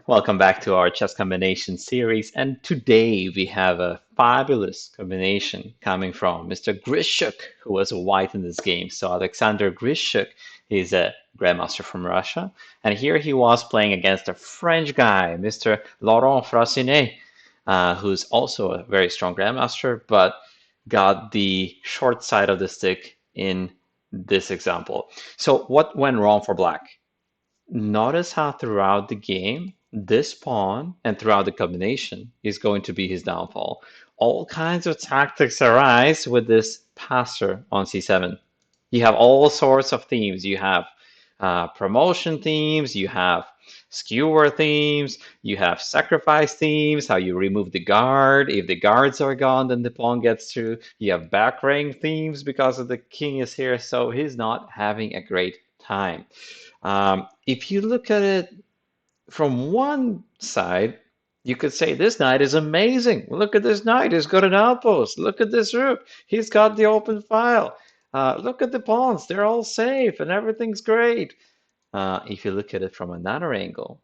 Welcome back to our chess combination series, and today we have a fabulous combination coming from Mr. Grischuk, who was a white in this game. So Alexander Grischuk is a grandmaster from Russia, and here he was playing against a French guy, Mr. Laurent Fressinet, who's also a very strong grandmaster, but got the short side of the stick in this example. So what went wrong for Black? Notice how throughout the game, this pawn and throughout the combination is going to be his downfall. All kinds of tactics arise with this passer on c7. You have all sorts of themes. You have promotion themes, you have skewer themes, you have sacrifice themes, how you remove the guard. If the guards are gone, then the pawn gets through. You have back rank themes because of the king is here, so he's not having a great time. If you look at it from one side, you could say this knight is amazing. Look at this knight. He's got an outpost. Look at this rook. He's got the open file. Look at the pawns. They're all safe and everything's great. If you look at it from another angle,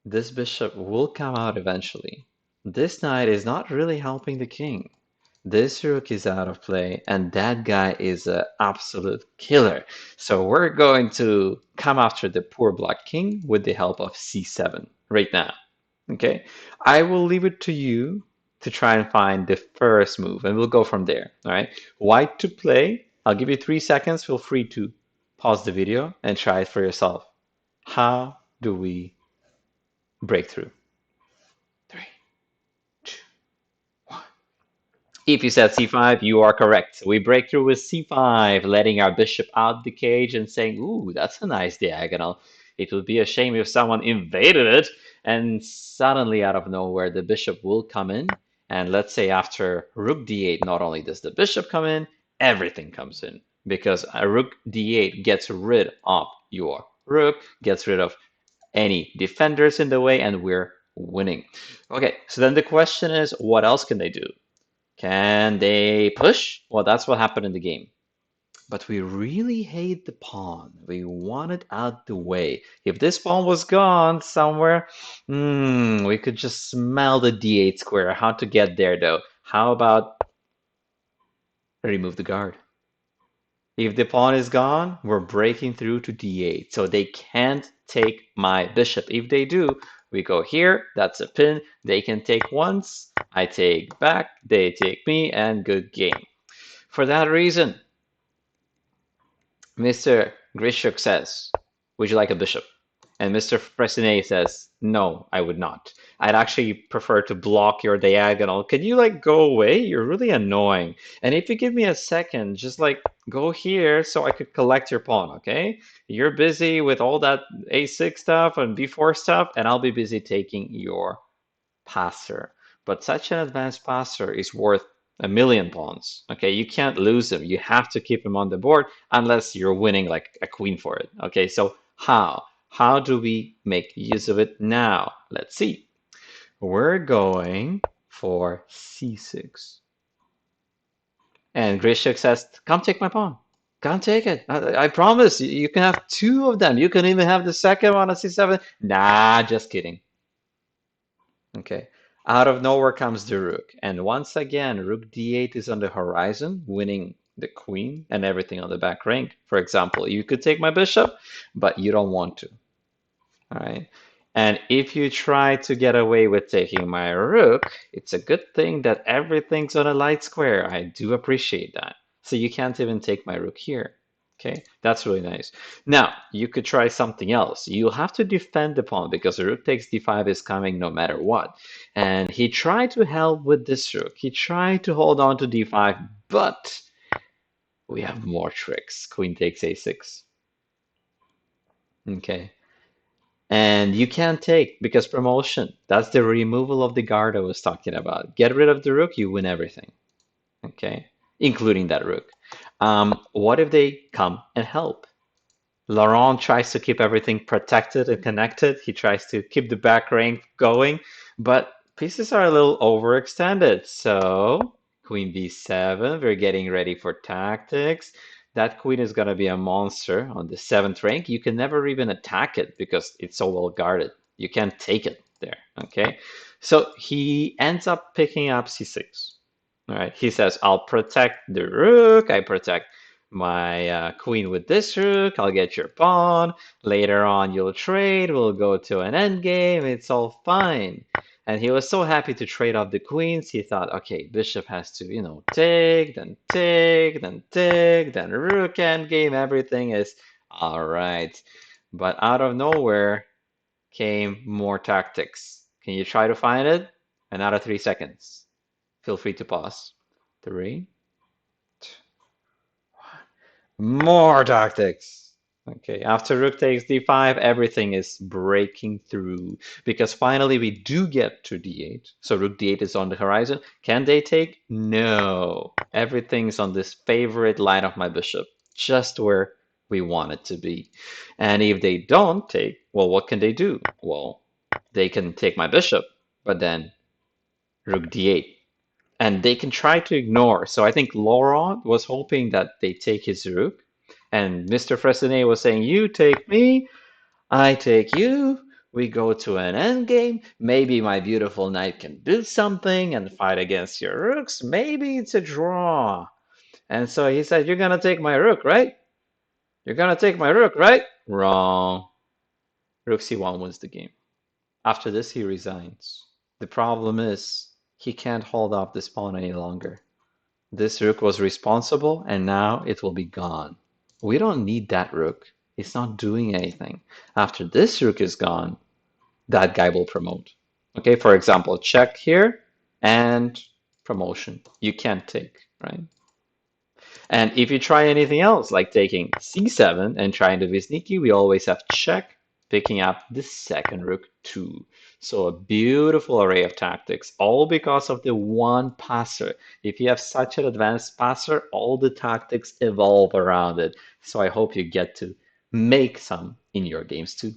this bishop will come out eventually. This knight is not really helping the king. This rook is out of play, and that guy is an absolute killer. So we're going to come after the poor black king with the help of c7 right now. Okay, I will leave it to you to try and find the first move, and we'll go from there. All right, white to play. I'll give you 3 seconds. Feel free to pause the video and try it for yourself. How do we break through? 3, 2, 1. If you said c5, you are correct. We break through with c5, letting our bishop out the cage and saying, ooh, that's a nice diagonal. It would be a shame if someone invaded it, and suddenly out of nowhere, the bishop will come in. And let's say after rook d8, not only does the bishop come in, everything comes in. Because a rook d8 gets rid of your rook, gets rid of any defenders in the way, and we're winning. Okay, so then the question is, what else can they do? Can they push? Well, that's what happened in the game. But we really hate the pawn. We want it out the way. If this pawn was gone somewhere, we could just smell the d8 square. How to get there, though? How about remove the guard? If the pawn is gone, we're breaking through to d8. So they can't take my bishop. If they do, we go here. That's a pin. They can take once. I take back. They take me, and good game. For that reason, Mr. Grischuk says, would you like a bishop? And Mr. Fressinet says, no, I would not. I'd actually prefer to block your diagonal. Can you like go away? You're really annoying. And if you give me a second, just like go here so I could collect your pawn, okay? You're busy with all that a6 stuff and b4 stuff, and I'll be busy taking your passer. But such an advanced passer is worth a million pawns. Okay, you can't lose him. You have to keep him on the board unless you're winning like a queen for it. Okay, so how? How do we make use of it now? Let's see. We're going for c6. And Grischuk says, come take my pawn. Come take it. I promise you can have two of them. You can even have the second one on c7. Nah, just kidding. Okay. Out of nowhere comes the rook. And once again, rook d8 is on the horizon, winning the queen and everything on the back rank. For example, you could take my bishop, but you don't want to. All right. And if you try to get away with taking my rook, it's a good thing that everything's on a light square. I do appreciate that. So you can't even take my rook here. Okay, that's really nice. Now, you could try something else. You'll have to defend the pawn because the rook takes d5 is coming no matter what. And he tried to help with this rook. He tried to hold on to d5, but we have more tricks. Queen takes a6. Okay. And you can't take because promotion. That's the removal of the guard I was talking about. Get rid of the rook, you win everything. Okay, including that rook. What if they come and help? Laurent tries to keep everything protected and connected. He tries to keep the back rank going, but pieces are a little overextended. So queen b7, we're getting ready for tactics. That queen is going to be a monster on the 7th rank. You can never even attack it because it's so well guarded. You can't take it there. Okay. So he ends up picking up c6. All right. He says, I'll protect the rook. I protect my queen with this rook. I'll get your pawn. Later on, you'll trade. We'll go to an endgame. It's all fine. And he was so happy to trade off the queens. He thought, okay, bishop has to, take, then rook endgame. Everything is all right. But out of nowhere came more tactics. Can you try to find it? Another 3 seconds. Feel free to pause. Three. More tactics. Okay, after rook takes d5, everything is breaking through because finally we do get to d8. So rook d8 is on the horizon. Can they take? No. Everything's on this favorite line of my bishop, just where we want it to be. And if they don't take, well, what can they do? Well, they can take my bishop, but then rook d8 and they can try to ignore. So I think Laurent was hoping that they take his rook, and Mr. Fressinet was saying, "You take me, I take you. We go to an endgame. Maybe my beautiful knight can do something and fight against your rooks. Maybe it's a draw." And so he said, "You're gonna take my rook, right? You're gonna take my rook, right?" Wrong. Rook c1 wins the game. After this, he resigns. The problem is he can't hold up this pawn any longer. This rook was responsible, and now it will be gone. We don't need that rook. It's not doing anything. After this rook is gone, that guy will promote. Okay, for example, check here and promotion. You can't take, right? And if you try anything else, like taking c7 and trying to be sneaky, we always have check, picking up the second rook too. So a beautiful array of tactics, all because of the one passer. If you have such an advanced passer, all the tactics evolve around it. So I hope you get to make some in your games too.